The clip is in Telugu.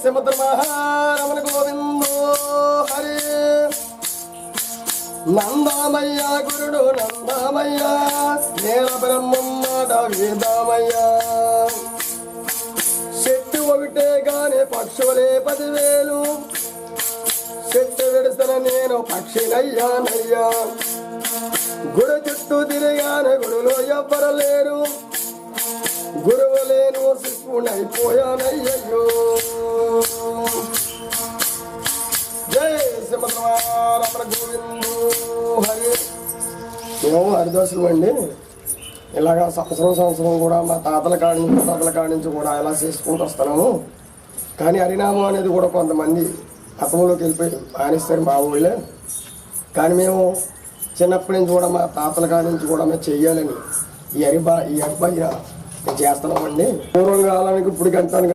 శ్రీమద్ మహారమణ గోవిందో హరి నందామయ్య గురుడు నందామయ్య నేల బ్రహ్మమ్మాట వేదామయ్య చెట్టు ఒకటే గాని పక్షులే 10,000 చెట్టు విడుస్తున్న నేను పక్షినయ్యానయ్యా గుడి చుట్టూ తిరిగాను గుడిలో ఎవ్వరు లేరు గురువు లేను శిశువునైపోయానయ్యో జై శ్రీమద్రమణ గోవిందో హరి. మేము హరిదాసులు అండి. ఇలాగా సంవత్సరం కూడా మా తాతల కాడి నుంచి కూడా ఇలా చేసుకుంటూ వస్తున్నాము. కానీ హరినామం అనేది కూడా కొంతమంది మతంలోకి వెళ్ళిపోయి మానేస్తారు మా ఊళ్ళే. కానీ మేము చిన్నప్పటి నుంచి కూడా మా తాతల కాడి నుంచి కూడా మేము చెయ్యాలని ఈ అబ్బాయి చేస్తున్నామండి. పూర్వం కాలానికి ఇప్పుడు ఎంత